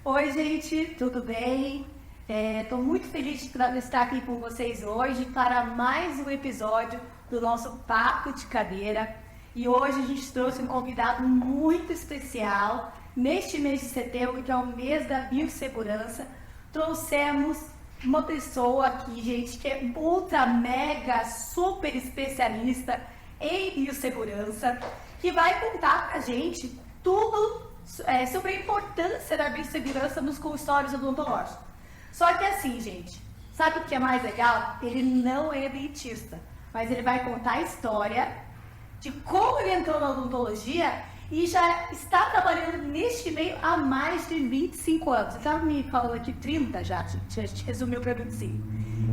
Oi, gente, tudo bem? Estou muito feliz de estar aqui com vocês hoje para mais um episódio do nosso Papo de Cadeira. E hoje a gente trouxe um convidado muito especial. Neste mês de setembro, que é o mês da biossegurança, trouxemos uma pessoa aqui, gente, que é ultra, mega, super especialista em biossegurança, que vai contar pra gente tudo sobre a importância da biossegurança nos consultórios odontológicos. Só que assim, gente, sabe o que é mais legal? Ele não é dentista, mas ele vai contar a história de como ele entrou na odontologia e já está trabalhando neste meio há mais de 25 anos. Você estava me falando aqui 30 já resumiu para 25.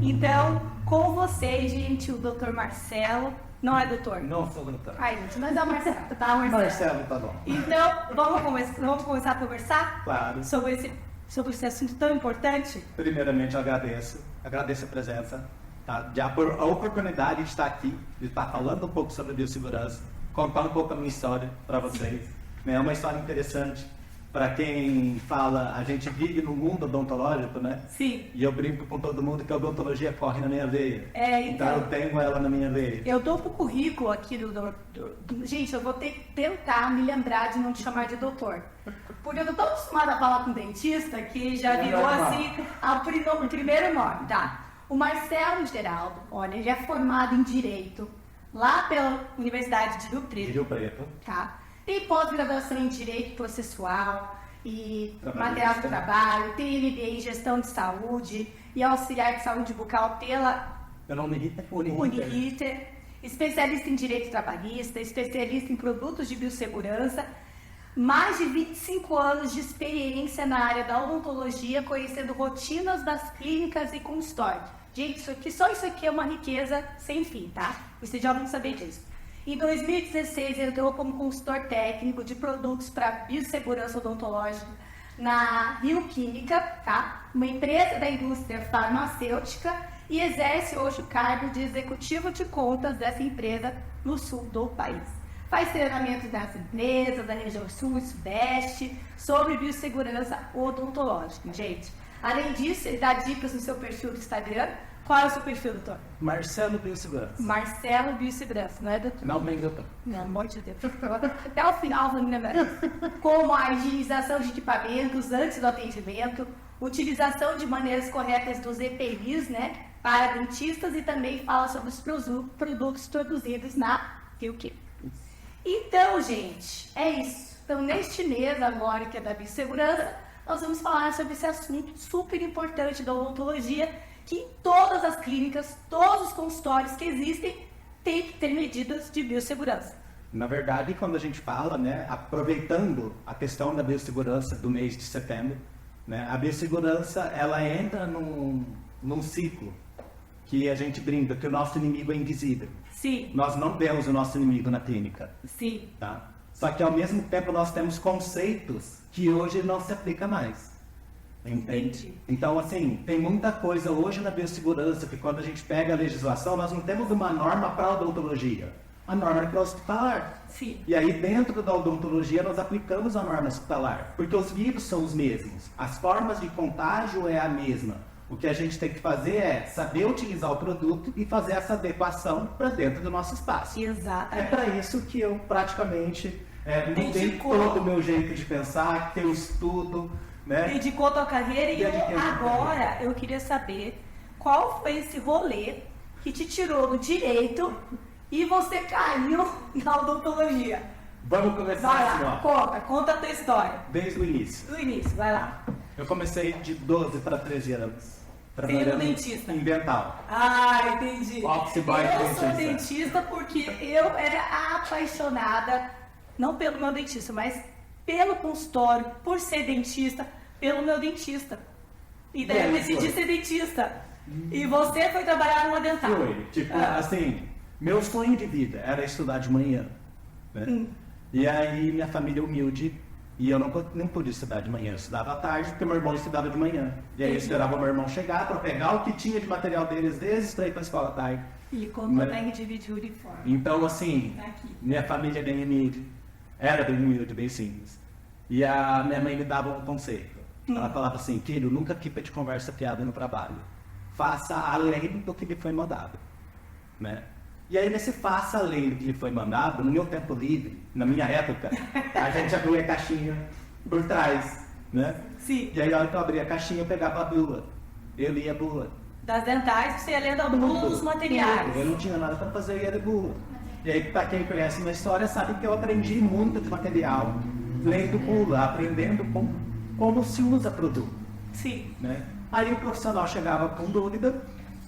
Então, com vocês, gente, o Dr. Marcelo. Não é doutor? Não sou doutor. Ai, gente, mas é o Marcelo, tá? Marcelo, tá bom. Então, vamos começar a conversar? Claro. Sobre esse assunto tão importante? Primeiramente, eu agradeço a presença, tá? A oportunidade de estar aqui, de estar falando um pouco sobre biossegurança, contar um pouco a minha história para vocês. É uma história interessante. Para quem fala, a gente vive no mundo odontológico, né? Sim. E eu brinco com todo mundo que a odontologia corre na minha veia. Então eu tenho ela na minha veia. Eu dou pro currículo aqui Gente, eu vou ter que tentar me lembrar de não te chamar de doutor. Porque eu tô tão acostumada a falar com dentista que já virou assim o primeiro nome, tá? O Marcelo Geraldo, olha, ele é formado em Direito lá pela Universidade de Rio Preto. Tá? Tem pós-graduação em Direito Processual e Material do Trabalho, tem MBA em Gestão de Saúde e Auxiliar de Saúde Bucal pela Uniriter, especialista em Direito Trabalhista, especialista em Produtos de Biossegurança, mais de 25 anos de experiência na área da odontologia, conhecendo rotinas das clínicas e consultórios. Gente, só isso aqui é uma riqueza sem fim, tá? Vocês já vão saber disso. Em 2016, entrou como consultor técnico de produtos para biossegurança odontológica na Rio Química, tá? Uma empresa da indústria farmacêutica, e exerce hoje o cargo de executivo de contas dessa empresa no sul do país. Faz treinamento das empresas da região sul e sudeste sobre biossegurança odontológica, gente. Além disso, ele dá dicas no seu perfil do Instagram. Qual é o seu perfil, doutor? Marcelo Biossegurança. Marcelo Biossegurança, não é, doutor? Não, bem, doutor. Não, amor de Deus. Até o final, vou me lembrar. Como a higienização de equipamentos antes do atendimento, utilização de maneiras corretas dos EPIs, né, para dentistas, e também fala sobre os produtos produzidos na Rio Química. Então, gente, é isso. Então, neste mês agora, que é da biossegurança, nós vamos falar sobre esse assunto super importante da odontologia, que em todas as clínicas, todos os consultórios que existem, tem que ter medidas de biossegurança. Na verdade, quando a gente fala, né, aproveitando a questão da biossegurança do mês de setembro, né, a biossegurança, ela entra num ciclo que a gente brinca que o nosso inimigo é invisível. Sim. Nós não vemos o nosso inimigo na clínica. Sim. Tá? Só que ao mesmo tempo nós temos conceitos que hoje não se aplicam mais. Entende? Então, assim, tem muita coisa hoje na biossegurança que quando a gente pega a legislação, nós não temos uma norma para a odontologia. A norma é para hospitalar. Sim. E aí, dentro da odontologia, nós aplicamos a norma hospitalar. Porque os vírus são os mesmos. As formas de contágio é a mesma. O que a gente tem que fazer é saber utilizar o produto e fazer essa adequação para dentro do nosso espaço. Exato. É para isso que eu praticamente mudei todo o meu jeito de pensar, que eu estudo, né? Dedicou a tua carreira e agora eu queria saber qual foi esse rolê que te tirou do direito e você caiu na odontologia. Vamos começar Vai assim, lá, ó. conta a tua história. Desde o início. Do início, vai lá. Eu comecei de 12 para 13 anos. Sendo dentista. Em dental. Ah, entendi. Office boy eu sou dentista. dentista porque eu era apaixonada, não pelo meu dentista, mas pelo consultório, por ser dentista, pelo meu dentista. E daí eu decidi ser dentista. E você foi trabalhar numa dental. Foi. Tipo, assim, meu sonho de vida era estudar de manhã. Né? E aí minha família humilde E eu não podia estudar de manhã, eu estudava à tarde, porque meu irmão estudava de manhã. E aí eu esperava meu irmão chegar para pegar o que tinha de material deles desde para ir para a escola à tarde. E quando tem que dividir o uniforme. Então, assim, minha família é bem humilde, era bem humilde, bem simples. E a minha mãe me dava um conceito. Ela falava assim, filho, nunca equipa de conversa piada no trabalho. Faça além do que lhe foi mandado. Né? E aí, nesse faça além do que lhe foi mandado, no meu tempo livre, na minha época, a gente abria a caixinha por trás, né? Sim. E aí, na hora que eu abria a caixinha, eu pegava a bula. Eu lia a bula. Das dentais, você ia lendo a bula dos materiais. Eu não tinha nada para fazer, eu ia ler bula. E aí, para quem conhece minha história, sabe que eu aprendi muito de material, lendo bula, aprendendo como se usa produto. Sim. Né? Aí o profissional chegava com dúvida,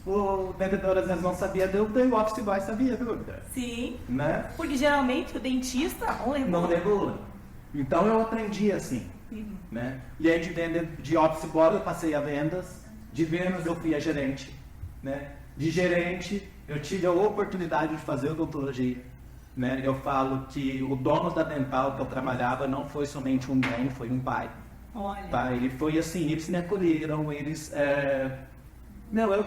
o vendedor às vezes não sabia a dúvida e o office boy sabia a dúvida. Sim. Né? Porque geralmente o dentista não lê bula. Então eu aprendi assim. Né? E aí de office boy eu passei a vendas, de vendas eu fui a gerente. Né? De gerente eu tive a oportunidade de fazer odontologia. Né? Eu falo que o dono da dental que eu trabalhava não foi somente um bem, foi um pai. Olha. Tá? Ele foi assim, eles me acolheram, eles...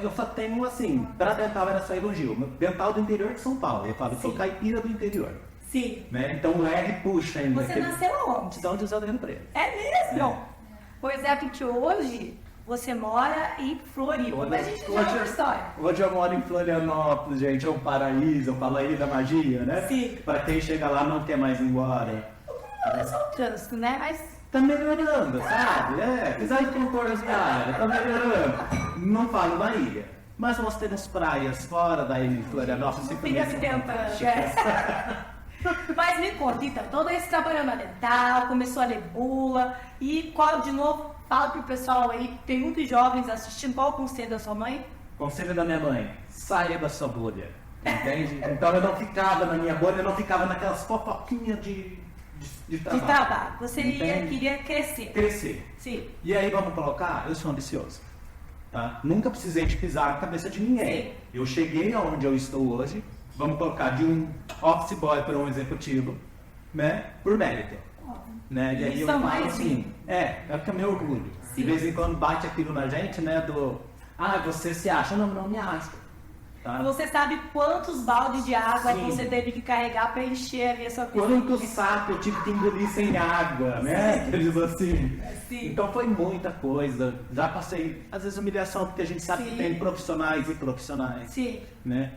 eu só tenho assim, para dental era só elogio. Dental do interior de São Paulo, eu falo, sou caipira do interior. Sim. Né? Então o R puxa ainda. Você nasceu onde? Cidade de José do Rio Preto. É mesmo? Pois é, porque hoje você mora em Floripa. Mas a gente já ouve história. Hoje eu moro em Florianópolis, gente, é um paraíso, eu falo aí da magia, né? Sim. Para quem chega lá não quer mais ir embora. É só o trânsito, né? Mas tá melhorando, sabe? Apesar de contornos da área, tá melhorando. Não falo da ilha, mas nós temos praias fora da ilha de Florianópolis. Fica se tentando. Mas me conta, então, todo esse trabalho na dental, começou a ler bula, e qual, de novo, fala pro pessoal aí, tem muitos jovens assistindo, qual o conselho da sua mãe? Conselho da minha mãe, saia da sua bolha, entende? Então eu não ficava na minha bolha, eu não ficava naquelas fofoquinhas de trabalho. De trabalho, você queria crescer. Crescer. Sim. E aí vamos colocar, eu sou ambicioso. Tá? Nunca precisei de pisar na cabeça de ninguém. Sim. Eu cheguei aonde eu estou hoje, vamos colocar de um office boy para um executivo, né? Por mérito. Né? E aí eu falo assim, é que é meu orgulho. Sim. De vez em quando bate aquilo na gente, né? Você se acha? Não, não me acho. Tá? Você sabe quantos baldes de água você teve que carregar para encher ali a sua piscina? Quanto saco eu tive que engolir sem água, né? Eles assim. Sim. Então foi muita coisa. Já passei, às vezes, humilhação, porque a gente sabe que tem profissionais e profissionais. Sim. Né?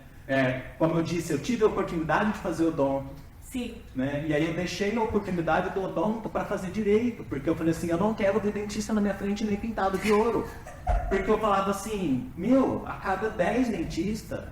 Como eu disse, eu tive a oportunidade de fazer odonto. Sim. Né? E aí eu deixei a oportunidade do odonto para fazer direito, porque eu falei assim, eu não quero ver dentista na minha frente nem pintado de ouro. Porque eu falava assim, a cada 10 dentistas,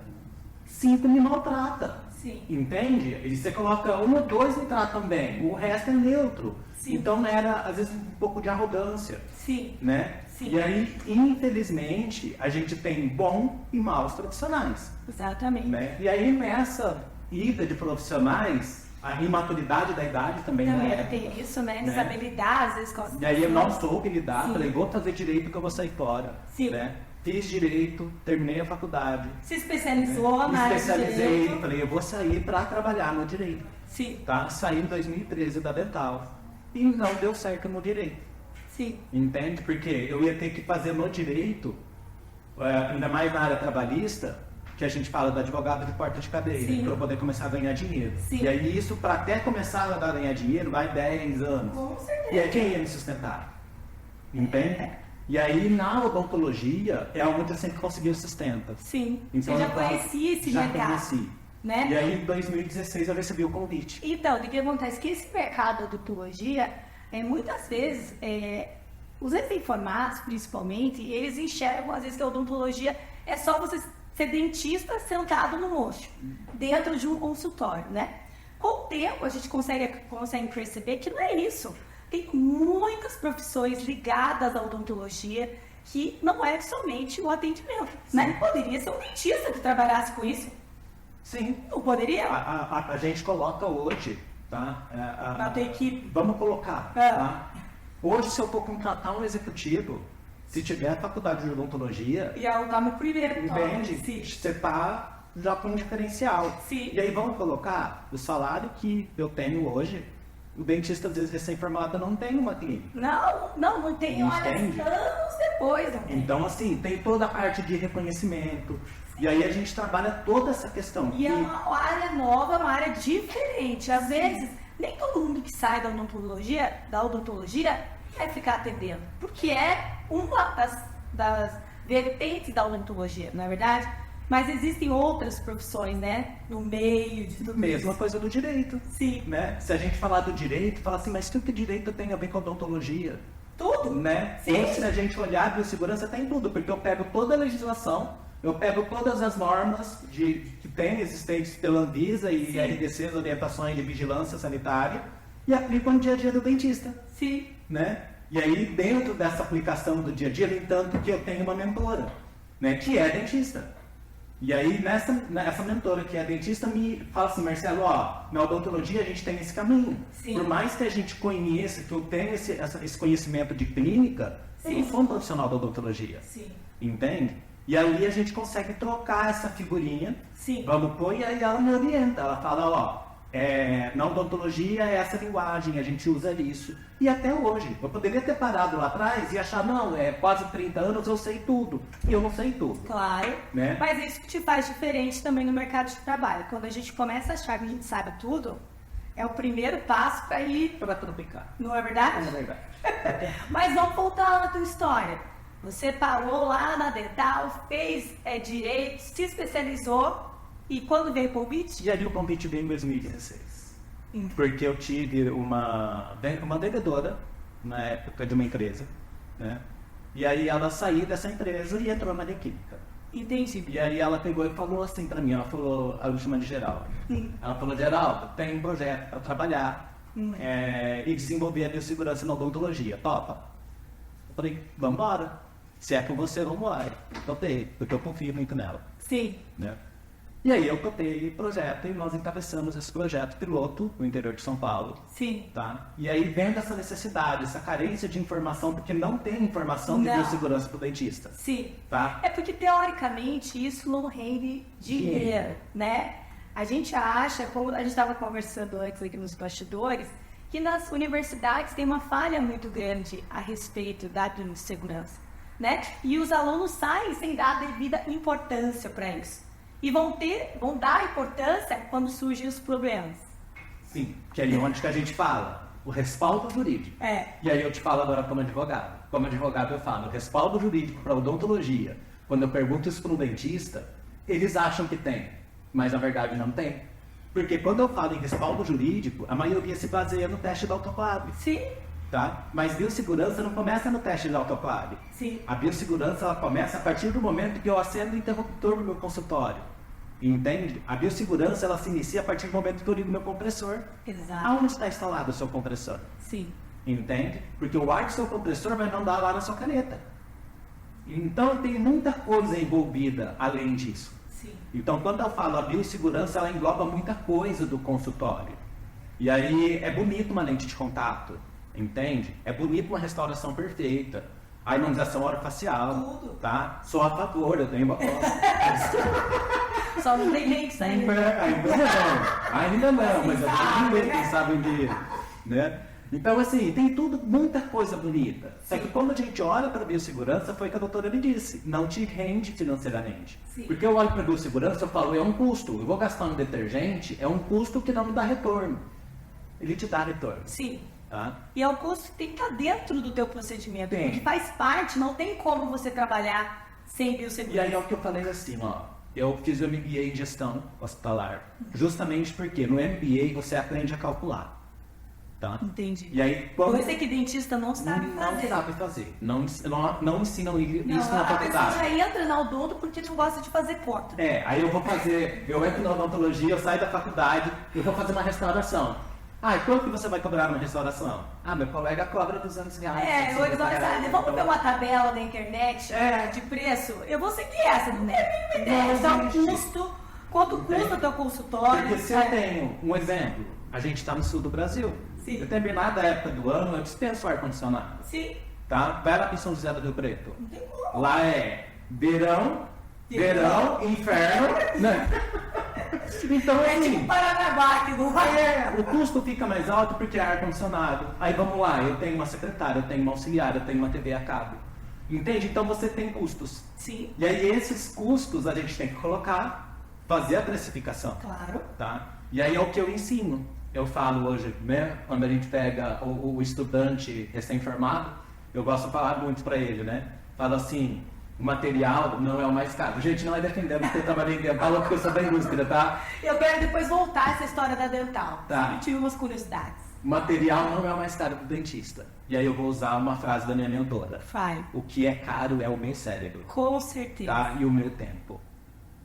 5 me maltrata. Sim. Entende? E você coloca 1 ou 2 me tratam bem, o resto é neutro. Sim. Então era, às vezes, um pouco de arrogância. Sim. Né? Sim. E aí, infelizmente, a gente tem bons e maus profissionais. Exatamente. Né? E aí, nessa ida de profissionais, a imaturidade da idade também tem isso, né? Desabilidade, às vezes. E aí eu não soube lidar, falei, vou fazer direito porque eu vou sair fora. Sim. Né? Fiz direito, terminei a faculdade. Se especializou na área de especializei, direito. Falei, eu vou sair para trabalhar no direito. Sim. Tá? Saí em 2013 da dental. E não deu certo no direito. Sim. Entende? Porque eu ia ter que fazer no direito, ainda mais na área trabalhista, que a gente fala do advogado de porta de cadeia, para eu poder começar a ganhar dinheiro. Sim. E aí isso, para até começar a ganhar dinheiro, vai 10 anos. Com certeza. E aí quem ia me sustentar? Entende? E aí na odontologia é onde eu sempre consegui o sustento. Sim. Então, você já conhecia esse mercado? Já conheci. Né? E aí em 2016 eu recebi o convite. Então, o que acontece? Que esse mercado da odontologia, muitas vezes, os recém-formados, principalmente, eles enxergam, às vezes, que a odontologia é só você ser dentista sentado no mocho, dentro de um consultório, né? Com o tempo, a gente consegue perceber que não é isso. Tem muitas profissões ligadas à odontologia que não é somente o atendimento, né? Poderia ser um dentista que trabalhasse com isso. Sim. Não poderia? A gente coloca hoje, tá? Na tua equipe. Vamos colocar, tá? Hoje, se eu for contratar um executivo, se tiver a faculdade de odontologia... E ela tá no primeiro. Entende? Você tá já com um diferencial. Sim. E aí vamos colocar o salário que eu tenho hoje, O dentista, às vezes, recém-formado não tem uma clínica. Não tem, olha, Entende? anos depois. Não tem. Então, assim, tem toda a parte de reconhecimento. E aí a gente trabalha toda essa questão. E é uma área nova, uma área diferente. Às vezes, nem todo mundo que sai da odontologia quer ficar atendendo. Porque é uma das vertentes da odontologia, não é verdade? Mas existem outras profissões, né? No meio de tudo Mesma isso. coisa do direito. Sim. Né? Se a gente falar do direito, fala assim, mas o que direito tem a ver com odontologia? Tudo. Né? Sim. Ou se a gente olhar a biossegurança, tem tudo, porque eu pego toda a legislação, eu pego todas as normas que tem existentes pela Anvisa e Sim. RDC, as orientações de vigilância sanitária, e aplico no dia a dia do dentista. Sim. Né? E aí, dentro dessa aplicação do dia a dia, no entanto, que eu tenho uma mentora, né, que é dentista. E aí, essa mentora que é dentista me fala assim, Marcelo, na odontologia a gente tem esse caminho. Sim. Por mais que a gente conheça, que eu tenha esse conhecimento de clínica, eu Sim. não sou um profissional da odontologia. Sim. Entende? E aí a gente consegue trocar essa figurinha, Sim. vamos pôr, e aí ela me orienta. Ela fala, na odontologia é essa linguagem, a gente usa isso. E até hoje, eu poderia ter parado lá atrás e achar, não, quase 30 anos eu sei tudo. E eu não sei tudo. Claro. Né? Mas isso que te faz diferente também no mercado de trabalho. Quando a gente começa a achar que a gente sabe tudo, é o primeiro passo para ir. Para tropicar. Não é verdade? É verdade. Mas vamos voltar lá na tua história. Você parou lá na Dental, fez direito, se especializou e quando veio o convite? E ali o convite veio em 2016. Porque eu tive uma vendedora, na época, de uma empresa, né? E aí ela saiu dessa empresa e entrou na área química. Entendi. E aí ela pegou e falou assim pra mim, ela falou, a última de Geraldo. Ela falou, Geraldo, tem um projeto para trabalhar e desenvolver a biossegurança na odontologia, topa? Eu falei, vamos embora. Se é com você, vamos embora. Topei, porque eu confio muito nela. Sim. Né? E aí eu topei o projeto e nós encabeçamos esse projeto piloto no interior de São Paulo. Sim. Tá? E aí vendo essa necessidade, essa carência de informação, porque não tem informação de Não. biossegurança para o dentista. Sim. Tá? É porque, teoricamente, isso não rende dinheiro, né? A gente acha, como a gente estava conversando antes aqui nos bastidores, que nas universidades tem uma falha muito grande a respeito da biossegurança, né? E os alunos saem sem dar a devida importância para isso. E vão dar importância quando surgem os problemas. Sim, que é ali onde que a gente fala, o respaldo jurídico. E aí eu te falo agora como advogado. Como advogado eu falo, o respaldo jurídico para odontologia. Quando eu pergunto isso para um dentista, eles acham que tem, mas na verdade não tem. Porque quando eu falo em respaldo jurídico, a maioria se baseia no teste da autoclave. Sim. Tá? Mas biossegurança não começa no teste da autoclave. Sim. A biossegurança ela começa a partir do momento que eu acendo o interruptor no meu consultório. Entende? A biossegurança ela se inicia a partir do momento que eu ligo meu compressor. Exato. Aonde está instalado o seu compressor? Sim. Entende? Porque o ar do seu compressor vai mandar lá na sua caneta. Então tem muita coisa envolvida além disso. Sim. Então quando eu falo a biossegurança, ela engloba muita coisa do consultório. E aí é bonito uma lente de contato, entende? É bonito uma restauração perfeita. A harmonização orofacial, Tudo. tá? Sou a favor, eu tenho uma Só não tem gente saindo. Ainda não, mas eu sabe, tenho ver, né? quem sabe um dia, né? Então, assim, tem tudo, muita coisa bonita. Só que quando a gente olha para a biossegurança, foi o que a doutora me disse, não te rende financeiramente. Sim. Porque eu olho para a biossegurança e falo, é um custo. Eu vou gastar um detergente, é um custo que não me dá retorno. Ele te dá retorno. Sim. Tá? E é um custo que tem que estar dentro do teu procedimento. Tem. Porque faz parte, não tem como você trabalhar sem biossegurança. E aí é o que eu falei assim, ó. Eu fiz o MBA em gestão hospitalar. Justamente porque no MBA você aprende a calcular. Tá? Entendi. E aí, quando... Coisa que dentista não sabe não fazer. sabe fazer. Não ensinam isso Não, na a pessoa faculdade. já entra na odonto porque não gosta de fazer conta. Aí eu entro na odontologia, eu saio da faculdade, eu vou fazer uma restauração. E quanto que você vai cobrar na restauração? Meu colega cobra R$200. Hoje nós vamos ver uma tabela na internet de preço. Eu vou seguir essa, não é mínima ideia. Só o custo, quanto custa o teu consultório. Porque se eu tenho um exemplo, a gente está no sul do Brasil. Sim. Determinada época do ano, eu dispenso o ar-condicionado. Sim. Tá? Pera em São José do Rio Preto. Não tem como. Lá é verão, inferno, né? Então, É tipo assim, Paranaguá aqui do o custo fica mais alto porque é ar-condicionado. Aí vamos lá, eu tenho uma secretária, eu tenho uma auxiliar, eu tenho uma TV a cabo. Entende? Então você tem custos. Sim, E aí esses custos a gente tem que colocar, fazer a precificação. claro. Tá? E aí é o que eu ensino. Eu falo hoje, né? Quando a gente pega o estudante recém-formado, eu gosto de falar muito para ele, né? Falo assim, o material não é o mais caro. Gente, não é defendendo porque eu trabalhei em dental, porque eu sou da indústria, tá? Eu quero depois voltar essa história da dental. Tá. Eu tive umas curiosidades. O material não é o mais caro do dentista. E aí eu vou usar uma frase da minha mentora. Vai. O que é caro é o meu cérebro, Com certeza. tá? E o meu tempo.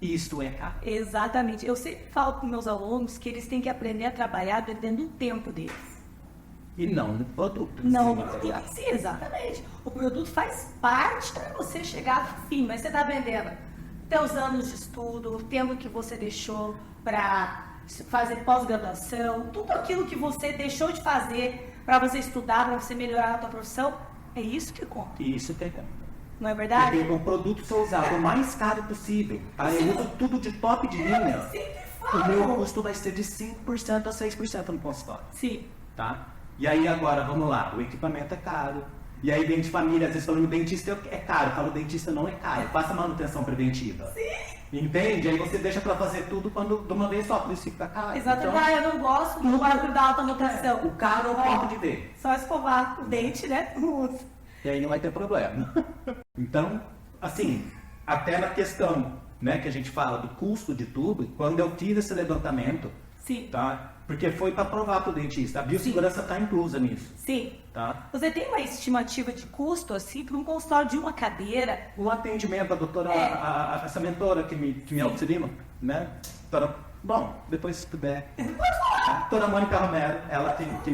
Isto é caro. Exatamente. Eu sempre falo para meus alunos que eles têm que aprender a trabalhar dependendo do tempo deles. E não no produto. Não, Sim, sim, exatamente. O produto faz parte para você chegar ao fim, mas você está vendendo teus anos de estudo, o tempo que você deixou para fazer pós-graduação, tudo aquilo que você deixou de fazer para você estudar, para você melhorar a tua profissão, é isso que conta. E isso tem. Não é verdade? Porque o produto ser usado o mais caro possível. Tá? Eu uso tudo de top de linha. O meu custo vai ser de 5% a 6% no consultório. Sim. Tá? E aí agora, vamos lá, o equipamento é caro. E aí dentro de família, às vezes falando, dentista é caro. Eu falo, dentista não é caro, passa manutenção preventiva. Sim. Entende? Aí você deixa pra fazer tudo quando, de uma vez só, por isso fica caro. Exatamente. Então, Eu não gosto do barulho da alta notação. o caro é o tempo de ver. Só escovar o dente, né? E aí não vai ter problema. Então, assim, até na questão, né, que a gente fala do custo de tudo, quando eu fiz esse levantamento, Sim. tá? Porque foi para provar para o dentista. A biossegurança está inclusa nisso, Sim. tá? Você tem uma estimativa de custo, assim, para um consultório de uma cadeira? O atendimento, a doutora, essa mentora que me auxilia, né? Doutora, bom, depois se puder. A doutora Mônica Romero, ela que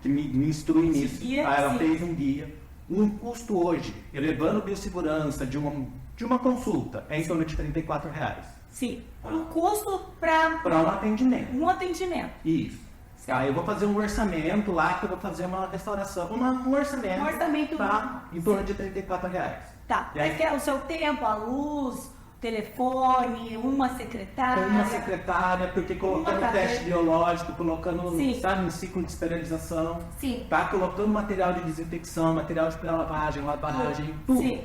me instrui nisso. Guia, Ela sim. fez um guia. Um custo hoje, elevando biossegurança de uma consulta, é em torno de R$34. Sim. Um custo para Para um atendimento. um atendimento. Isso. Tá, eu vou fazer um orçamento lá, que eu vou fazer uma restauração. Um orçamento. Um orçamento. Tá? Em torno de R$34. Tá. E aí- Mas que é o seu tempo, a luz, o telefone, uma secretária. Uma secretária, porque colocando Uma teste cadeira. biológico, colocando, Sim. sabe, um ciclo de esterilização. Sim. Tá? Colocando material de desinfecção, material de pré-lavagem, lavagem, tudo. Sim.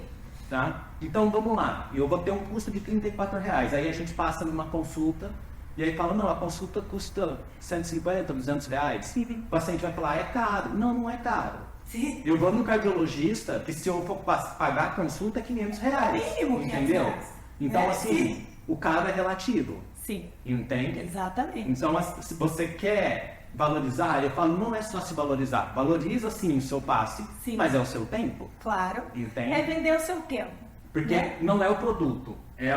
Tá? Então vamos lá, eu vou ter um custo de R$34. Aí a gente passa numa consulta e aí fala, não, a consulta custa R$150, R$200. Sim. O paciente vai falar, é caro. Não, não é caro. Sim. Eu vou no cardiologista que se eu for pagar a consulta é R$500. Mínimo R$500. Entendeu? Então É, assim, sim. o caro é relativo. Sim. Entende? Exatamente. Então, se você quer valorizar, eu falo, não é só se valorizar. Valoriza sim o seu passe, Sim. mas é o seu tempo. Claro. Entende? É vender o seu tempo. Porque né? não é o produto, é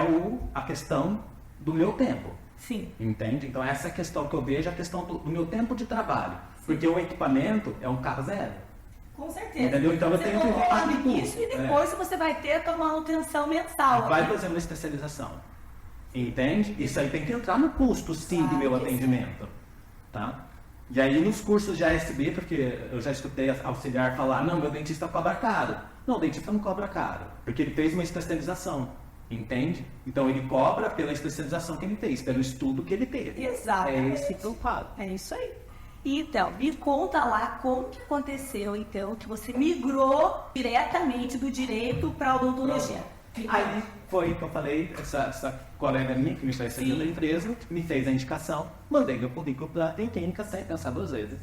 a questão do meu tempo. Sim. Entende? Então essa é a questão que eu vejo, a questão do meu tempo de trabalho. Porque o equipamento é um carro zero. Com certeza. Entendeu? Então eu você tenho que colocou falar lá de no tudo. início e depois você vai ter a tua manutenção mensal. Vai né? fazer uma especialização. Entende? Isso aí tem que entrar no custo, sim, do meu Claro que atendimento. Tá? E aí nos cursos de ASB, porque eu já escutei auxiliar falar, não, meu dentista cobra caro. Não, o dentista não cobra caro, porque ele fez uma especialização. Entende? Então ele cobra pela especialização que ele fez, pelo estudo que ele teve. Exato. É esse que eu falo. É isso aí. Então, me conta lá como que aconteceu, então, que você migrou diretamente do direito para a odontologia. Aí foi que eu falei, essa colega minha que me fez sair Sim. da empresa, me fez a indicação, mandei meu currículo para a clínica sem pensar duas vezes.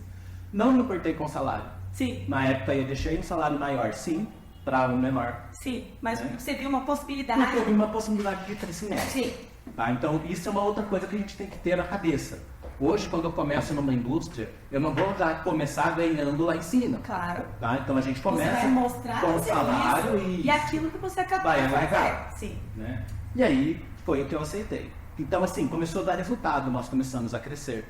Não me importei com o salário. Sim, Na época eu deixei um salário maior, sim, para um menor. sim. Mas É. você viu uma possibilidade. Porque eu vi uma possibilidade de crescimento. Sim, Tá? Então isso é uma outra coisa que a gente tem que ter na cabeça. Hoje, quando eu começo numa indústria, eu não vou já começar ganhando lá em cima. claro. Tá? Então a gente Você começa vai mostrar com o o salário serviço e aquilo que você acabou vai de fazer. agregar. Sim. né? E aí foi o que eu aceitei. Então assim, começou a dar resultado, nós começamos a crescer.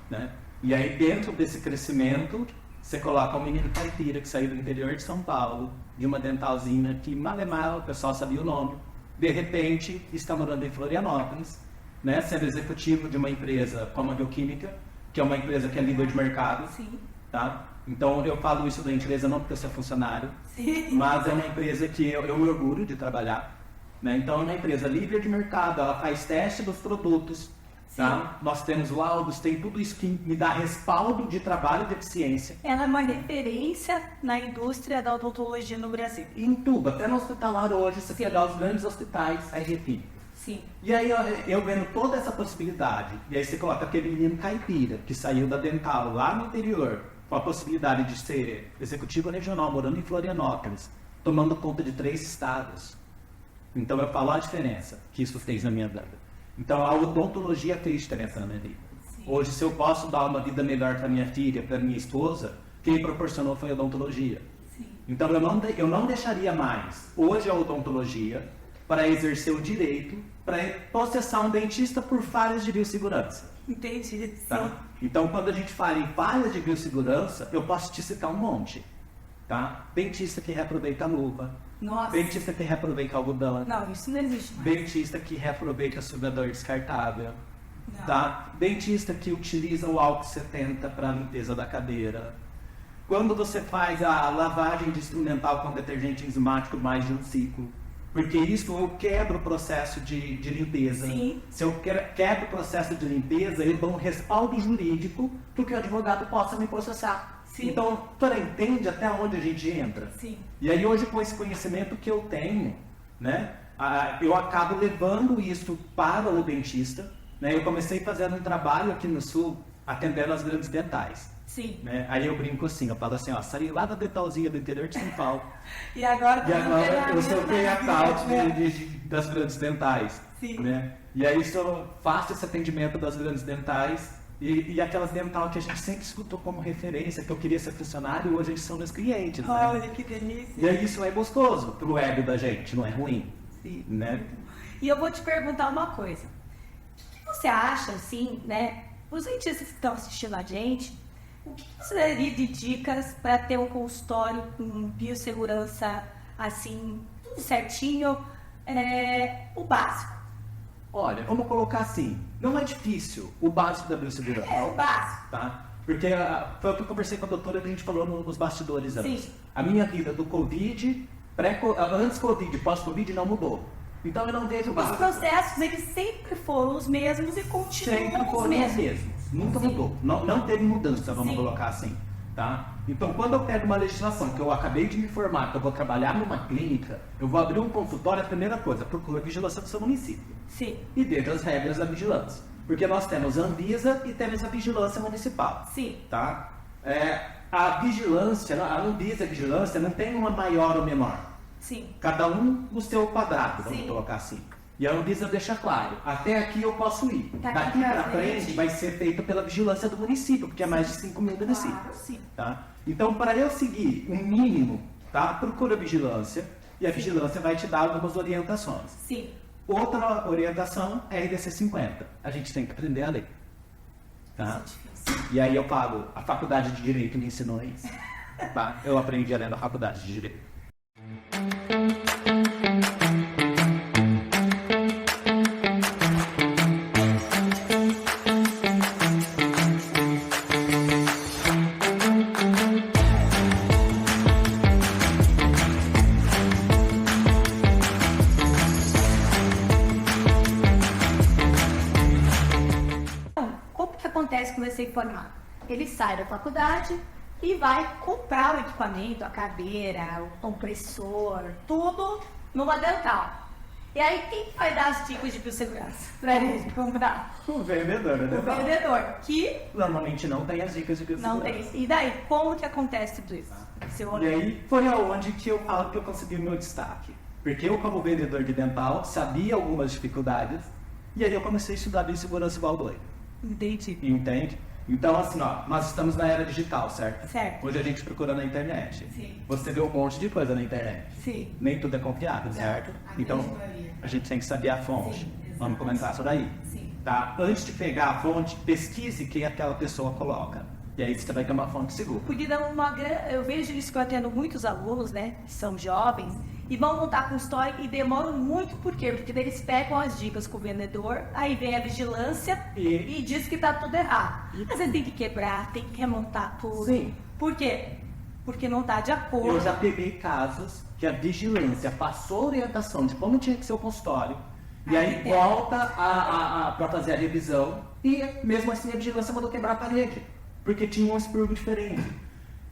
Né? E aí dentro desse crescimento, você coloca um menino caipira que saiu do interior de São Paulo, de uma dentalzinha que mal é mal, o pessoal sabia o nome, de repente está morando em Florianópolis, né? Sendo executivo de uma empresa como a Bioquímica, que é uma empresa que é líder de mercado. Sim. Tá? Então eu falo isso da empresa não porque eu sou funcionário, Sim. mas é uma empresa que eu me orgulho de trabalhar. Né? Então é uma empresa líder de mercado, ela faz teste dos produtos, Tá? Nós temos laudos, tem tudo isso que me dá respaldo de trabalho de eficiência. Ela é uma referência na indústria da odontologia no Brasil. Em tudo, até no hospitalar hoje, você pegar os grandes hospitais, aí repito. Sim. E aí eu vendo toda essa possibilidade, e aí você coloca aquele menino caipira, que saiu da dental lá no interior, com a possibilidade de ser executivo regional, morando em Florianópolis, tomando conta de 3 estados. Então eu falo a diferença que isso fez na minha vida. Então a odontologia fez diferença na minha vida. Sim. Hoje, se eu posso dar uma vida melhor para minha filha, para minha esposa, quem proporcionou foi a odontologia. Sim. Então eu não deixaria mais hoje a odontologia para exercer o direito para processar um dentista por falhas de biossegurança. Entendi. Tá? Sim. Então, quando a gente fala em falhas de biossegurança, eu posso te citar um monte. Tá? Dentista que reaproveita a luva, Nossa. dentista que reaproveita algodão, Não, isso não existe mais. dentista que reaproveita sugador descartável, Não. tá? Dentista que utiliza o álcool 70 para a limpeza da cadeira. Quando você faz a lavagem de instrumental com detergente enzimático mais de um ciclo, porque isso eu quebro o processo de limpeza. Sim. Se eu quebro o processo de limpeza, eu dou um respaldo jurídico para que o advogado possa me processar. Sim. Então, tu entende até onde a gente entra? Sim. E aí hoje, com esse conhecimento que eu tenho, né, eu acabo levando isso para o dentista. Né? Eu comecei fazendo um trabalho aqui no Sul, atendendo as grandes dentais. Sim. Né? Aí eu brinco assim, eu falo assim, ó, saí lá da dentalzinha do interior de São Paulo. E agora Eu sou PA né? das grandes dentais. Sim. Né? E aí faço esse atendimento das grandes dentais. E aquelas dental que a gente sempre escutou como referência, que eu queria ser funcionário, hoje eles são meus clientes. Né? Olha que delícia. E aí isso é gostoso pro ego da gente, não é ruim. Sim. Né? E eu vou te perguntar uma coisa. O que você acha, assim, né? Os dentistas que estão assistindo a gente, o que você daria de dicas para ter um consultório com biossegurança, assim, tudo certinho, o básico? Olha, vamos colocar assim, não é difícil o básico da biossegurança. O básico. Tá? Porque foi o que eu conversei com a doutora que a gente falou nos bastidores antes. Sim. A minha vida do Covid, antes Covid e pós-Covid não mudou. Então eu não vejo Os básico. processos, eles sempre foram os mesmos e Sempre continuam os foram os mesmos. mesmos. Nunca Sim. mudou. Não teve mudança, vamos Sim. colocar assim. Tá? Então, quando eu pego uma legislação que eu acabei de me formar, que eu vou trabalhar numa clínica, eu vou abrir um consultório, a primeira coisa, procura a vigilância do seu município. Sim. E veja as regras da vigilância. Porque nós temos a Anvisa e temos a vigilância municipal. Sim. Tá? A vigilância, a Anvisa e a vigilância não tem uma maior ou menor. Sim. Cada um no seu quadrado, vamos Sim. colocar assim. E a Anvisa deixa claro, até aqui eu posso ir. Daqui Daqui pra para frente frente vai ser feito pela vigilância do município, porque é mais de 5 mil municípios. Claro, sim. Tá? Então, para eu seguir um mínimo, tá? Procura a vigilância e a vigilância vai te dar algumas orientações. Sim. Outra orientação é a RDC 50. A gente tem que aprender a ler. Tá? Isso é difícil. E aí eu falo, a faculdade de Direito me ensinou isso. Tá? Eu aprendi a ler na faculdade de Direito. Então, como que acontece com esse formado? Ele sai da faculdade e vai comprar o equipamento, a cadeira, o compressor, tudo numa dental. E aí, quem que vai dar as dicas de biossegurança para ele comprar? O vendedor, né? O vendedor, que Normalmente não tem as dicas de não biossegurança. tem. E daí, como que acontece tudo isso? Seu E rolê. aí foi aonde que eu falo que eu consegui o meu destaque. Porque eu, como vendedor de dental, sabia algumas dificuldades. E aí eu comecei a estudar biossegurança igual doido. Entendi. Entende? Então, assim, ó, nós estamos na era digital, certo? Certo. Hoje a gente procura na internet. Sim. Você vê um monte de coisa na internet. Sim. Nem tudo é confiável, certo? A Então, grande maioria. a gente tem que saber a fonte. Sim, exatamente. Vamos começar por aí. Sim. Tá? Antes de pegar a fonte, pesquise quem aquela pessoa coloca. E aí você vai ter uma fonte segura. Porque dá uma eu vejo isso que eu atendo muitos alunos, né, que são jovens, e vão montar consultório e demoram muito, por quê? Porque daí eles pegam as dicas com o vendedor, aí vem a vigilância e diz que tá tudo errado. Mas ele tem que quebrar, tem que remontar tudo. Sim. Por quê? Porque não tá de acordo. Eu já peguei casos que a vigilância passou orientação de como tinha que ser o consultório E aí volta para fazer a revisão e mesmo assim a vigilância mandou quebrar a parede, porque tinha um expurgo diferente.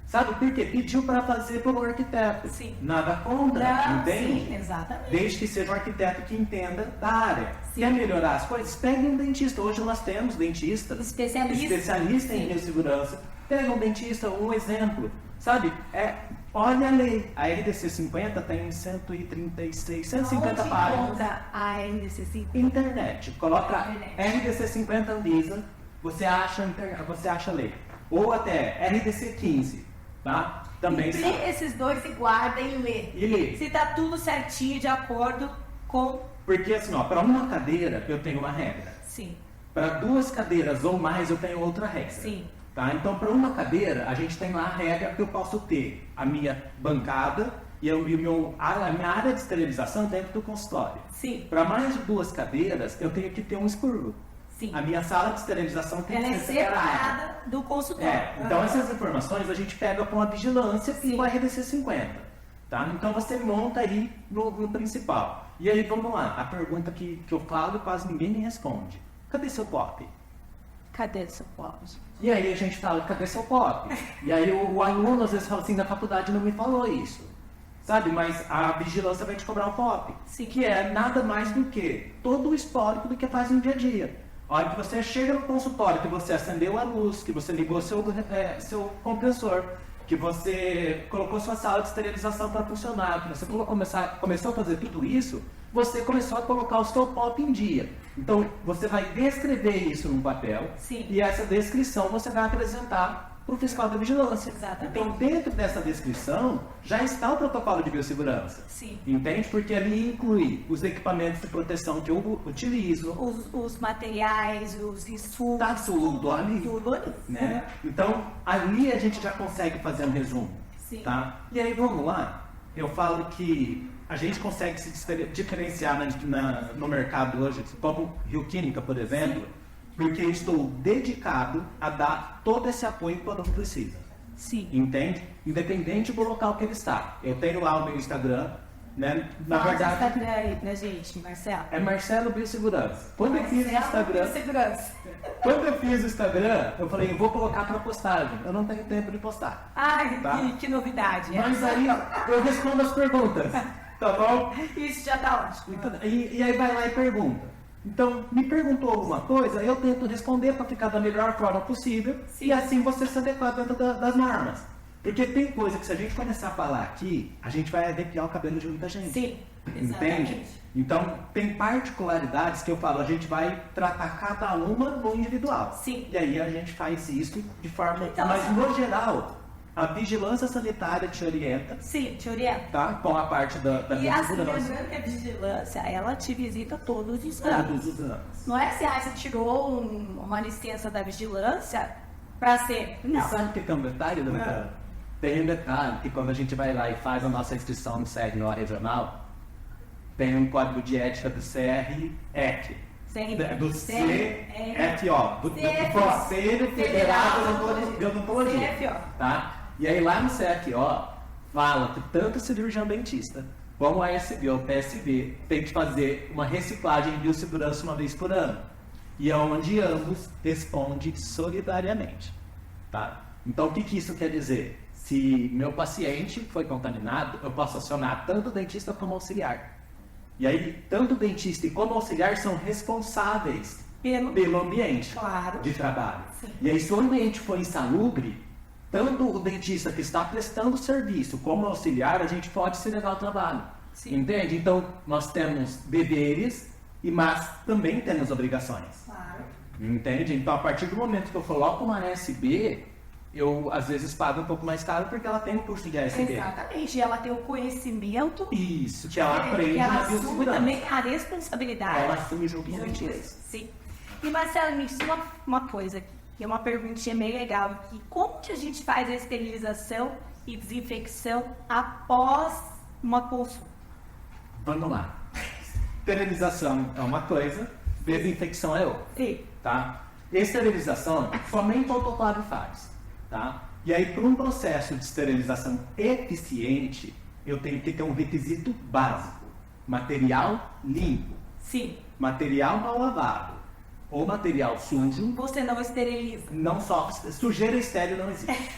Sabe por quê? Pediu para fazer pelo arquiteto. Sim. Nada contra, entende? Sim, exatamente. Desde que seja um arquiteto que entenda da área. Quer melhorar as coisas? Pegue um dentista. Hoje nós temos dentistas especialistas em biossegurança. Pega um dentista, um exemplo. Sabe? Olha a lei. A RDC 50 tem 136, 150 páginas. Conta a RDC 50? Internet. Coloca RDC 50 Anvisa, você acha a lei. Ou até RDC 15. Tá? Também e esses dois se guardam e lê. Se tá tudo certinho, de acordo com... Porque assim, para uma cadeira eu tenho uma regra. Sim. Para 2 cadeiras ou mais eu tenho outra regra. Sim. Tá? Então, para uma cadeira, a gente tem lá a regra que eu posso ter a minha bancada e a minha área de esterilização dentro do consultório. Sim. Para mais de 2 cadeiras, eu tenho que ter um expurgo. Sim. A minha sala de esterilização tem Ela que é ser separada. separada do consultório. Então essas informações a gente pega com a vigilância e com a RDC 50. Tá? Então você monta aí no principal. E aí vamos lá, a pergunta que eu falo quase ninguém me responde. Cadê seu POP? Cadê seu POP? E aí a gente fala, cadê seu POP? E aí o aluno às vezes fala assim, da faculdade não me falou isso. Sabe, mas a vigilância vai te cobrar o POP. Sim. Que é nada mais do que todo o histórico do que faz no dia a dia. A hora que você chega no consultório, que você acendeu a luz, que você ligou seu compressor, que você colocou sua sala de esterilização para funcionar, que você começou a fazer tudo isso, você começou a colocar o seu POP em dia. Então, você vai descrever isso num papel. Sim. E essa descrição você vai apresentar para o fiscal da vigilância. Exatamente. Então, dentro dessa descrição, já está o protocolo de biossegurança. Sim. Entende? Porque ali inclui os equipamentos de proteção que eu utilizo. Os materiais, os insumos. Tá tudo ali. Tudo ali. Né? Então, ali a gente já consegue fazer um resumo. Sim. Tá? E aí, vamos lá. Eu falo que a gente consegue se diferenciar no mercado hoje, como Rio Química, por exemplo, porque eu estou dedicado a dar todo esse apoio que o aluno precisa. Sim. Entende? Independente do local que ele está. Eu tenho lá o meu Instagram, né? Na Fala verdade, o Instagram aí pra gente, Marcelo. é Marcelo Biossegurança. Quando eu fiz o Instagram, Segurança. quando eu fiz o Instagram, eu falei, eu vou colocar para postagem. Eu não tenho tempo de postar. Ai, Tá. que novidade. Mas aí eu respondo as perguntas. Tá bom? Isso já tá ótimo. Então, e aí vai lá e pergunta. Então, me perguntou alguma coisa, eu tento responder para ficar da melhor forma possível. Sim. E assim você se adequar dentro das normas. Porque tem coisa que se a gente começar a falar aqui, a gente vai arrepiar o cabelo de muita gente. Sim, Entende? exatamente. Então, tem particularidades que eu falo, a gente vai tratar cada uma no individual. Sim. E aí a gente faz isso de forma... Então, mas, no geral, a vigilância sanitária te orienta, Sim, te oriento. tá? Com a parte da E assim, segurança. lembrando que a vigilância, ela te visita todos os Todos anos. os anos. Não é assim, você tirou uma licença da vigilância pra ser. E Não. sabe o que é um detalhe, Dona? Tem um detalhe que quando a gente vai lá e faz a nossa inscrição no CRO regional, tem um código de ética do CREC. Do CFO, do Conselho Federal de Odontologia. CFO. Tá? E aí lá no CFO fala que tanto o cirurgião dentista como a SB ou PSB tem que fazer uma reciclagem de biossegurança uma vez por ano. E é onde ambos respondem solidariamente. Tá? Então o que isso quer dizer? Se meu paciente foi contaminado, eu posso acionar tanto o dentista como o auxiliar. E aí, tanto o dentista como o auxiliar são responsáveis pelo ambiente Claro. de trabalho. Sim. E aí, se o ambiente for insalubre, tanto o dentista que está prestando o serviço como o auxiliar, a gente pode se levar ao trabalho. Sim. Entende? Então, nós temos deveres, mas também temos obrigações. Claro. Entende? Então, a partir do momento que eu coloco uma ASB, eu às vezes pago um pouco mais caro porque ela tem um curso de ASB. Exatamente. E ela tem o conhecimento. Isso, que ela aprende que ela na assume biossegurança. também a responsabilidade. Ela assume junto com o Junto com dentista. isso, sim. E Marcelo, me ensina uma coisa aqui, que é uma perguntinha meio legal aqui. Como que a gente faz a esterilização e desinfecção após uma consulta? Vamos lá. Esterilização é uma coisa, desinfecção é outra. Sim. Tá? Esterilização, somente o autoclave faz. Tá? E aí, para um processo de esterilização eficiente, eu tenho que ter um requisito básico: material limpo. Sim. Material mal lavado ou material sujo, Você não esteriliza. não sofre. Sujeira estéril não existe,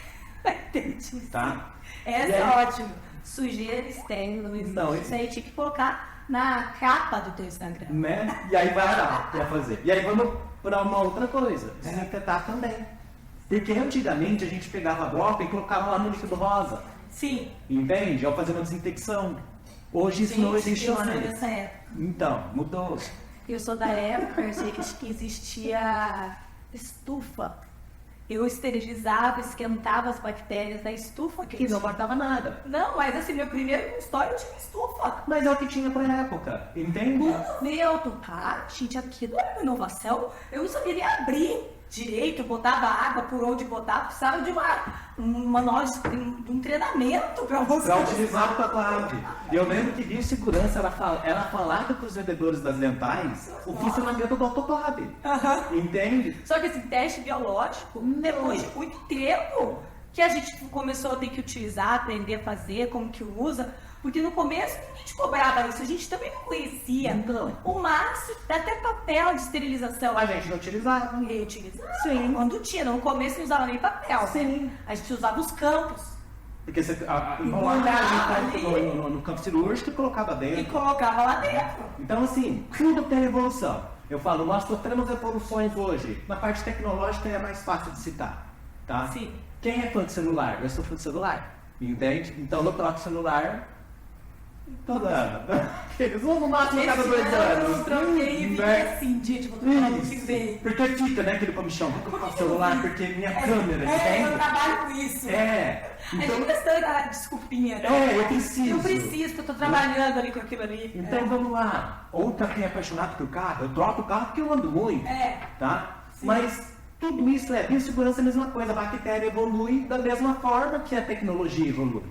Entendi. tá? Essa E é aí- ótimo. Sujeira estéril não existe. Não Isso aí tinha que colocar na capa do teu Instagram. Né? E aí vai lá pra fazer. E aí vamos para uma outra coisa, desinfetar também. Porque antigamente a gente pegava a gota e colocava lá no líquido rosa, Sim. entende? Ao fazer uma desinfecção. Hoje isso não Gente, existe eu sou mais. dessa época. Então, mudou. Eu sou da época, eu sei que existia estufa. Eu esterilizava, esquentava as bactérias da estufa. E não guardava nada. Não, mas assim, meu primeiro consultório eu tinha estufa. Mas é o que tinha pra época, entende? Quando veio a autocar, gente, aquilo era uma inovação. Eu não sabia nem abrir direito, botava água por onde botar, precisava de um treinamento para você. Para utilizar o tatuagem. E eu lembro que biossegurança era falada para os vendedores das dentais o funcionamento do autoclave. Aham. Entende? Só que esse teste biológico, depois de muito tempo, que a gente começou a ter que utilizar, aprender a fazer, como que usa, porque no começo ninguém te cobrava isso, a gente também não conhecia. Não. O máximo, até papel de esterilização. A gente não utilizava. Ninguém utilizava. Sim. Quando tinha, no começo não usava nem papel. Sim. A gente usava os campos Porque você Embolava enrolava ali. no campo cirúrgico e colocava e dentro. colocava lá dentro. Então, assim, tudo tem evolução. Eu falo, nós sofremos evoluções hoje. Na parte tecnológica é mais fácil de citar, tá? Sim. Quem é fã de celular? Eu sou fã de celular, entende? Então, eu troco celular todo ano. Eles vão no máximo a cada 2 Esse ano eu anos. troquei e fiquei Né? assim, gente, vou trocar no que Isso. vem. Porque fica, né, aquele comichão, vou colocar o celular porque minha câmera, eu entende? trabalho com isso. É. A gente Então, fica testando a desculpinha, né? eu preciso. Eu preciso, porque eu tô trabalhando ali com aquilo ali. Então vamos lá. Ou pra quem é apaixonado por carro, eu troco o carro porque eu ando muito. É. Tá? Sim. Mas tudo isso biossegurança é a mesma coisa. A bactéria evolui da mesma forma que a tecnologia evolui.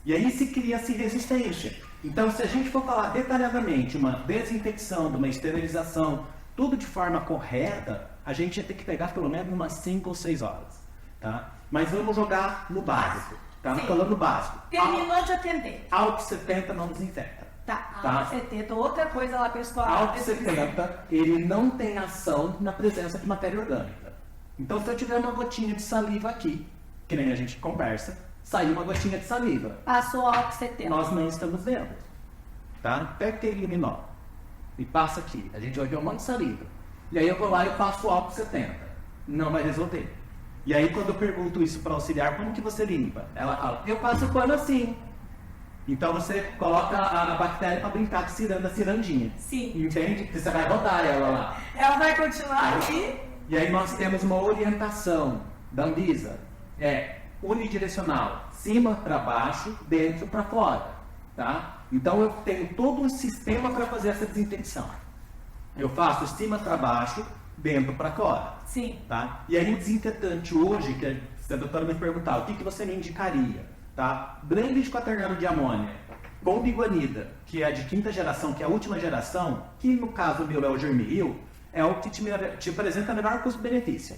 E aí se cria-se resistência. Então, se a gente for falar detalhadamente uma desinfecção, de uma esterilização, tudo de forma correta, a gente ia ter que pegar pelo menos umas 5 ou 6 horas. Tá? Mas vamos jogar no básico. Tá? Sim. Falando no básico. Terminou de atender. Álcool 70 não desinfeta. Tá, Tá. 70, outra coisa lá pessoal. Álcool 70, ele não tem ação na presença de matéria orgânica. Então, se eu tiver uma gotinha de saliva aqui, que nem a gente conversa, saiu uma gotinha de saliva. Passou álcool 70. Nós não estamos vendo. Tá? Pega aquele liminol e passa aqui. A gente vai ver um monte de saliva. E aí eu vou lá e passo o álcool 70. Não vai resolver. E aí, quando eu pergunto isso para auxiliar, como que você limpa? Ela fala, eu passo o pano assim. Então você coloca a bactéria para brincar de ciranda, cirandinha. Sim. Entende? Você vai rodar ela lá. Ela vai continuar aqui. E aí nós temos uma orientação da Anvisa. É unidirecional. Cima para baixo, dentro para fora. Tá? Então eu tenho todo um sistema para fazer essa desinfecção. Eu faço cima para baixo, dentro para fora. Sim. Tá? E aí o desinfetante hoje, que se a doutora me perguntar, o que você me indicaria? Tá? Blend de quaternário de amônia com biguanida, que é de 5ª geração, que é a última geração, que no caso meu é o Germil, é o que te apresenta a melhor custo-benefício.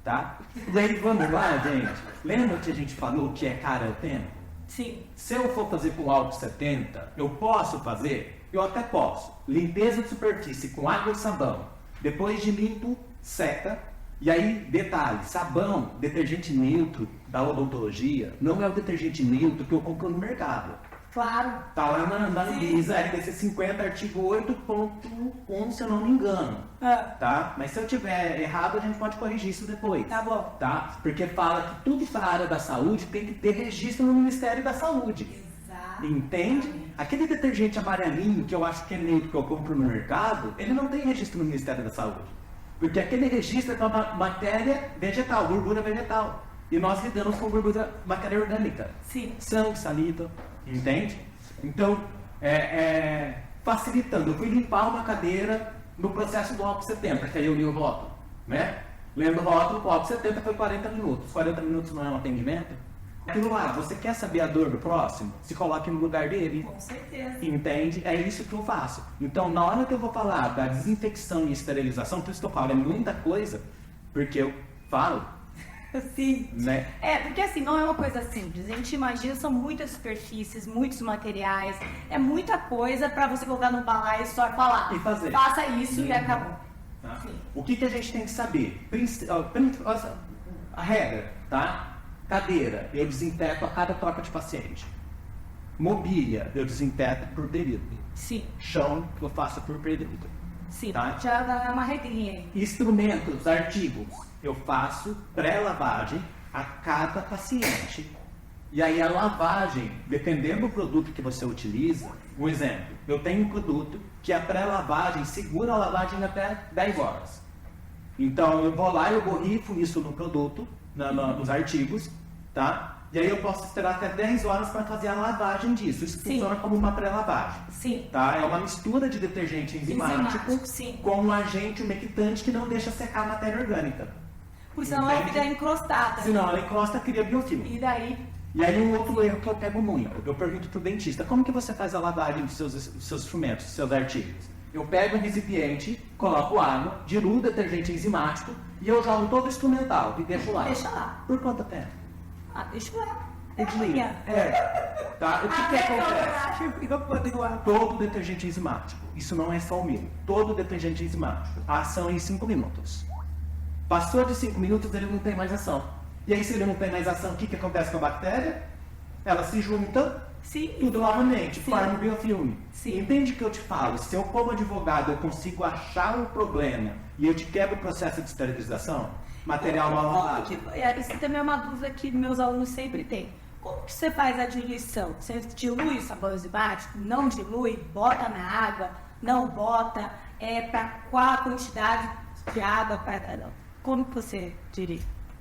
Tá? E aí vamos lá, gente. Lembra que a gente falou que é cara o tempo? Sim. Se eu for fazer com álcool 70, eu posso fazer? Eu até posso. Limpeza de superfície com água e sabão. Depois de limpo, seca. E aí, detalhe, sabão, detergente neutro da odontologia, não é o detergente neutro que eu compro no mercado. Claro. Tá lá na Anvisa, RDC 50, artigo 8.1, se eu não me engano. Ah, Tá? Mas se eu tiver errado, a gente pode corrigir isso depois. tá bom. Tá? Porque fala que tudo para a área da saúde tem que ter registro no Ministério da Saúde. Exato. Entende? Aquele detergente amarelinho que eu acho que é neutro que eu compro no mercado, ele não tem registro no Ministério da Saúde. Porque aquele registro é para matéria vegetal, gordura vegetal. E nós lidamos com gordura, matéria orgânica. Sim. Sangue, saliva, entende? Então, facilitando. Eu fui limpar uma cadeira no processo do álcool 70, que aí eu li o rótulo, né? Lendo o rótulo, o álcool 70 foi 40 minutos. 40 minutos não é um atendimento? Aquilo lá, você quer saber a dor do próximo? Se coloque no lugar dele. Com certeza. Entende? É isso que eu faço. Então, na hora que eu vou falar da desinfecção e esterilização, por isso que eu falo, é muita coisa, porque eu falo, Sim. Né? Porque assim, não é uma coisa simples. A gente imagina, são muitas superfícies, muitos materiais, é muita coisa para você colocar no balaio e só falar. E fazer. Faça isso e acabou. Tá? Sim. O que a gente tem que saber? A regra, tá? Cadeira, eu desinfeto a cada troca de paciente. Mobília, eu desinfeto por período. Sim, Chão, eu faço por período. sim. Tá. Já dá uma regrinha aí. Instrumentos, artigos, eu faço pré-lavagem a cada paciente. E aí a lavagem, dependendo do produto que você utiliza, um exemplo, eu tenho um produto que a pré-lavagem segura a lavagem até 10 horas. Então eu vou lá e eu borrifo isso no produto, nos artigos, tá? E aí eu posso esperar até 10 horas para fazer a lavagem disso. Isso Sim. funciona como uma pré-lavagem. Sim. Tá? É uma mistura de detergente enzimático Sim. com um agente umectante que não deixa secar a matéria orgânica. Porque senão ela Entende? fica encrostada. Senão ela encosta, cria biofilme. E daí, E aí um outro erro que eu pego muito, eu pergunto pro dentista, como que você faz a lavagem dos seus instrumentos, dos seus artigos? Eu pego um recipiente, coloco água, diluo o detergente enzimático e eu jogo todo o instrumental e deixo lá. deixa lá. Por quanto tempo? Deixa lá. Desliga. Tá? O que acontece? Fica podendo lá. Todo detergente enzimático, isso não é só o meu, todo detergente enzimático, a ação é em 5 minutos. Passou de 5 minutos, ele não tem mais ação. E aí, se ele não tem mais ação, o que acontece com a bactéria? Ela se junta, Sim. tudo novamente, Sim. forma o biofilme. Sim. Entende o que eu te falo? Se eu, como advogado, eu consigo achar o problema e eu te quebro o processo de esterilização, material mal lavado. Isso também é uma dúvida que meus alunos sempre têm. Como que você faz a diluição? Você dilui o sabão enzimático? Não dilui? Bota na água? Não bota? Para qual a quantidade de água? Como que você diria?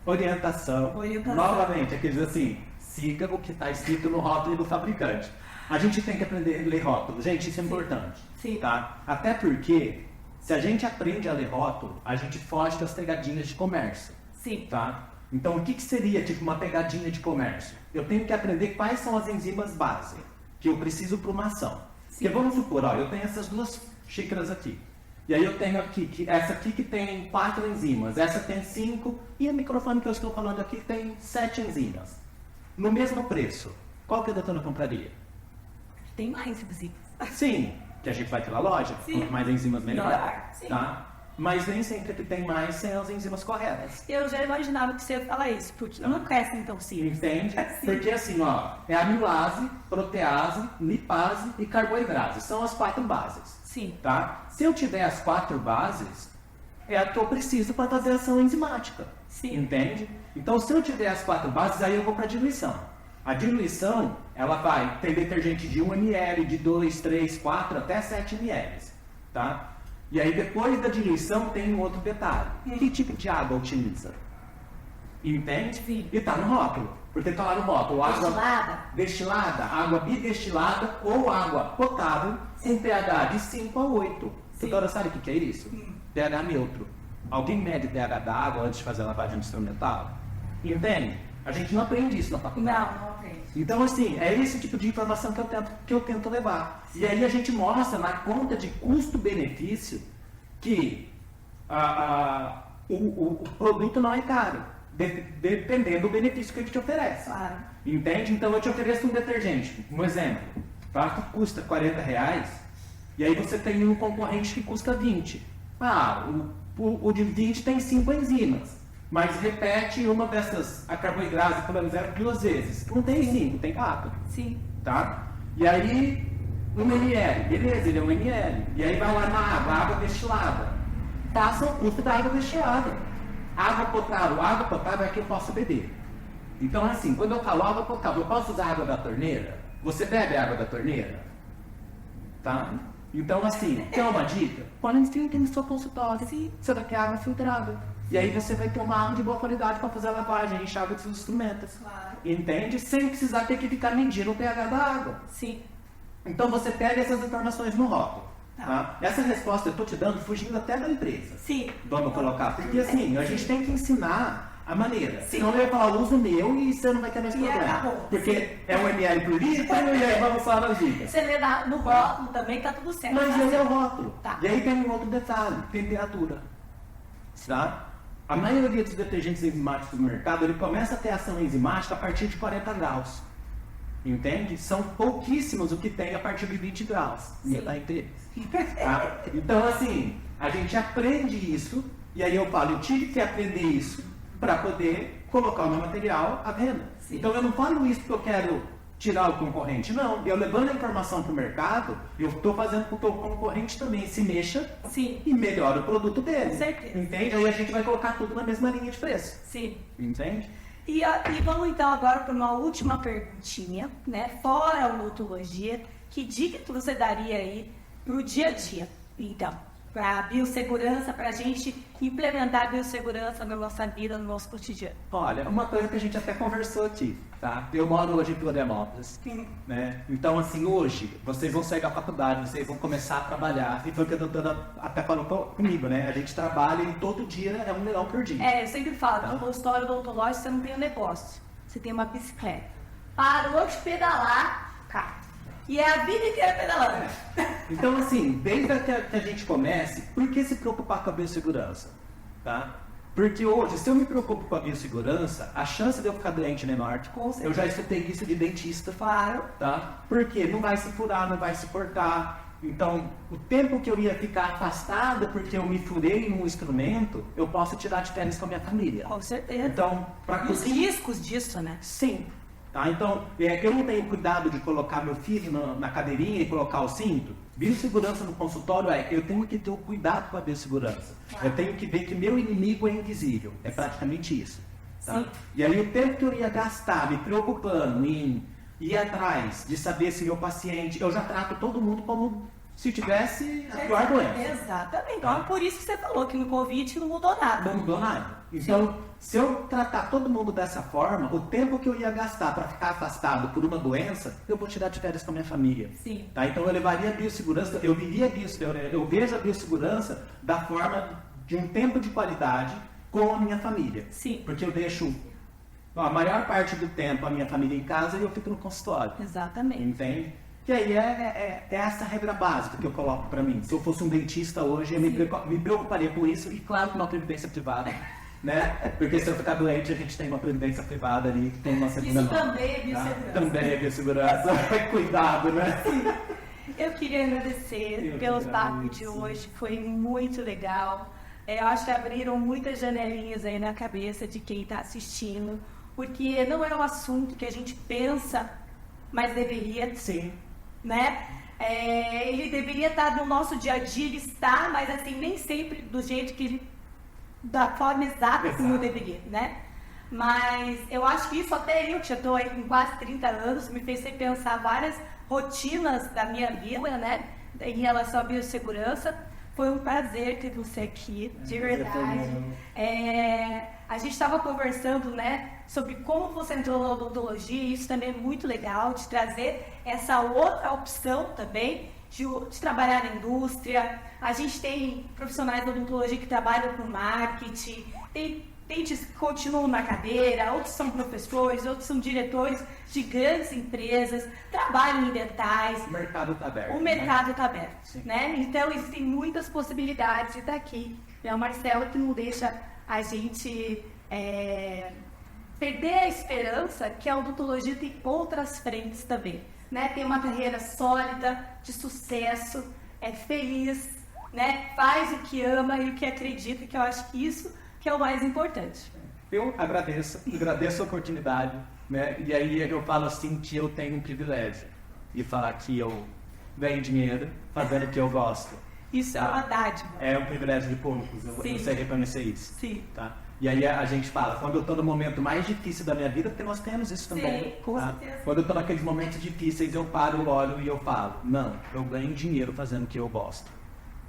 Orientação. Novamente, aqueles assim, siga o que está escrito no rótulo do fabricante. A gente tem que aprender a ler rótulo. Gente, isso é importante. Sim. Tá? Até porque, se a gente aprende a ler rótulo, a gente foge das pegadinhas de comércio. Sim. Tá? Então, o que seria tipo uma pegadinha de comércio? Eu tenho que aprender quais são as enzimas base que eu preciso para uma ação. Sim. Porque vamos supor, ó, eu tenho essas duas xícaras aqui. E aí eu tenho aqui, essa aqui que tem 4 enzimas, essa tem 5, e o microfone que eu estou falando aqui tem 7 enzimas. No mesmo preço, qual que a doutora compraria? Tem mais enzimas. Sim, que a gente vai pela loja, Sim. quanto mais enzimas melhor. Melhor, sim. Tá? Mas nem sempre que tem mais sem as enzimas corretas. Eu já imaginava que você ia falar isso, porque nunca é assim tão simples. Entende? Sim. Porque assim, ó, é amilase, protease, lipase e carboidrase. São as 4 bases. Sim. Tá? Se eu tiver as 4 bases, é a que eu preciso para fazer a ação enzimática. Sim. Entende? Então, se eu tiver as 4 bases, aí eu vou para a diluição. A diluição, ela vai ter detergente de 1 ml, de 2, 3, 4, até 7 ml. Tá? E aí, depois da diluição, tem um outro detalhe. Que tipo de água utiliza? Entende? Sim. E tá no rótulo. Porque tá lá no rótulo. Água Destilada? destilada, água bidestilada ou água potável em pH de 5 a 8. Sim. Doutora, sabe o que é isso? pH neutro. Alguém mede pH da água antes de fazer a lavagem instrumental? Entende? A gente não aprende isso na faculdade. Não aprende. Então, assim, é esse tipo de informação que eu tento levar. E aí a gente mostra na conta de custo-benefício que o produto não é caro, dependendo do benefício que a gente oferece. Claro. Entende? Então eu te ofereço um detergente, um exemplo, tá? Que custa R$40, e aí você tem um concorrente que custa 20. O de 20 tem 5 enzimas. Mas repete uma dessas, a carboidrase, por exemplo, 2 vezes. Não tem 5, tem 4. Sim. Tá? E aí, 1 ml, beleza, ele é 1 ml. E aí vai lá na água destilada. Taxa o custo da água destilada. Água potável é que eu posso beber. Então, assim, quando eu falo água potável, eu posso usar água da torneira? Você bebe água da torneira? Tá? Então, assim, quer uma dica? Põe no seu consultório. Sim. Você vai ter água filtrada. E aí você vai ter uma água de boa qualidade para fazer a lavagem, enxágue dos seus instrumentos. Claro. Entende? Sem precisar ter que ficar medindo o pH da água. Sim. Então você pega essas informações no rótulo. Tá. Tá? Essa resposta eu estou te dando fugindo até da empresa. Sim. Vamos colocar. Porque assim, a gente tem que ensinar a maneira. Sim. Senão ele vai falar, usa o meu e você não vai ter mais E problema. acabou. Porque é 1 ml por litro e aí vamos falar das dicas. Você lê no rótulo também, tá tudo certo. Mas tá? esse é o rótulo. Tá. E aí tem um outro detalhe, temperatura. Tá? A maioria dos detergentes enzimáticos do mercado, ele começa a ter ação enzimática a partir de 40 graus. Entende? São pouquíssimos o que tem a partir de 20 graus. Sim. Tá entendendo? Tá? Então, assim, a gente aprende isso, e aí eu falo, eu tive que aprender isso para poder colocar o meu material à venda. Sim. Então, eu não falo isso porque eu quero tirar o concorrente, não. Eu levando a informação para o mercado, eu estou fazendo com que o concorrente também se mexa Sim. e melhore o produto dele. Com certeza. Entende? Aí a gente vai colocar tudo na mesma linha de preço. Sim. Entende? E vamos então agora para uma última perguntinha, né? Fora a odontologia, que dica que você daria aí para o dia a dia? Então, para a biossegurança, para a gente implementar a biossegurança na nossa vida, no nosso cotidiano. Olha, uma coisa que a gente até conversou aqui, tá? Eu moro hoje em Florianópolis, né? Então, assim, hoje, vocês vão sair da faculdade, vocês vão começar a trabalhar. E foi o que a doutora até falou comigo, né? A gente trabalha e todo dia é R$1 milhão por dia. Eu sempre falo, no consultório odontológico você não tem um negócio, você tem uma bicicleta. Parou de pedalar, cara. E é a vida inteira pedalando. Então, assim, desde que a gente comece, por que se preocupar com a biossegurança? Tá? Porque hoje, se eu me preocupo com a biossegurança, a chance de eu ficar doente é menor. Com certeza. Eu já escutei isso de dentista. Claro. Tá? Porque não vai se furar, não vai se cortar. Então, o tempo que eu ia ficar afastado porque eu me furei num instrumento, eu posso tirar de férias com a minha família. Com certeza. Então, para E os riscos disso, né? sim. Tá? Então, eu não tenho cuidado de colocar meu filho na cadeirinha e colocar o cinto. Biossegurança no consultório eu tenho que ter o cuidado com a biossegurança. Eu tenho que ver que meu inimigo é invisível. É praticamente isso. Tá? Sim. E aí o tempo que eu ia gastar me preocupando em ir atrás de saber se meu paciente... Eu já trato todo mundo como se tivesse a pior doença. Exatamente. Então, é por isso que você falou que no Covid não mudou nada. Não mudou nada. Então, se eu tratar todo mundo dessa forma, o tempo que eu ia gastar para ficar afastado por uma doença, eu vou tirar de férias com a minha família. Sim. Tá? Então, eu levaria a biossegurança, eu vejo a biossegurança da forma de um tempo de qualidade com a minha família. Sim. Porque eu deixo a maior parte do tempo a minha família em casa e eu fico no consultório. Exatamente. Entende? E aí é essa regra básica que eu coloco para mim. Se eu fosse um dentista hoje, eu me preocuparia com isso e, claro, com uma previdência privada. Né? Porque se eu ficar doente, a gente tem uma previdência privada ali, que tem uma segunda Isso mão. também é biossegurança. Tá? Também é biossegurança. Cuidado, né? Eu queria agradecer pelo papo de hoje, foi muito legal. Eu acho que abriram muitas janelinhas aí na cabeça de quem está assistindo, porque não é um assunto que a gente pensa, mas deveria ser, né? Ele deveria estar no nosso dia a dia, ele está, mas assim, nem sempre do jeito que ele, da forma exata como deveria, né? Mas eu acho que isso até eu, que já estou aí com quase 30 anos, me fez repensar várias rotinas da minha vida, né? Em relação à biossegurança. Foi um prazer ter você aqui, de verdade. A gente estava conversando, né, sobre como você entrou na odontologia, e isso também é muito legal, de trazer essa outra opção também, de trabalhar na indústria. A gente tem profissionais da odontologia que trabalham com marketing, tem dentes que continuam na cadeira, outros são professores, outros são diretores de grandes empresas, trabalham em dentais. O mercado está aberto. O mercado está aberto, né? Então, existem muitas possibilidades daqui. É o Marcelo que não deixa a gente perder a esperança que a odontologia tem outras frentes também, né? Tem uma carreira sólida, de sucesso, é feliz, né? Faz o que ama e o que acredita, que eu acho que isso que é o mais importante. Eu agradeço a oportunidade, né? E aí eu falo assim que eu tenho um privilégio de falar que eu ganho dinheiro fazendo o que eu gosto. Isso é uma dádiva. É um privilégio de poucos, eu sei reconhecer isso. Sim. Tá? E aí a gente fala, quando eu estou no momento mais difícil da minha vida, porque nós temos isso também. Sim, com tá? certeza. Quando eu estou naqueles momentos difíceis, eu paro, eu olho e eu falo, não, eu ganho dinheiro fazendo o que eu gosto.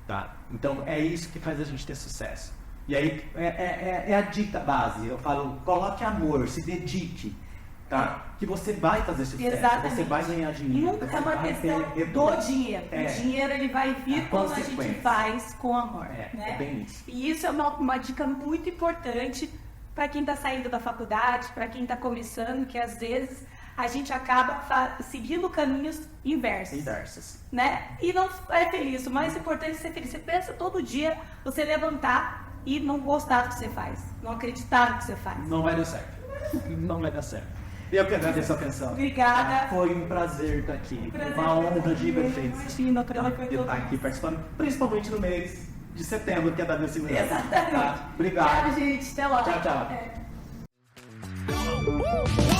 Tá? Então é isso que faz a gente ter sucesso. E aí é a dica base. Eu falo, coloque amor, se dedique, tá? Que você vai fazer sucesso, Exatamente. você vai ganhar dinheiro. Nunca você é uma vai questão ter do dinheiro. É. O dinheiro ele vai vir A quando a gente consequência. faz com amor. É né? bem isso. E isso é uma dica muito importante para quem está saindo da faculdade, para quem está começando, que às vezes a gente acaba seguindo caminhos inversos. Né? E não é feliz. O mais importante é ser feliz. Você pensa todo dia, você levantar e não gostar do que você faz, não acreditar no que você faz. Não vai dar certo. Não vai dar certo. Eu que agradeço a atenção. Obrigada. Foi um prazer estar aqui. Prazer Uma honra foi gigantesca. Imagina, aquela De estar aqui participando, principalmente no mês de setembro, que é da biossegurança. Exatamente. Tá? Obrigado. Tchau, gente. Até lá. Tchau, tchau. É.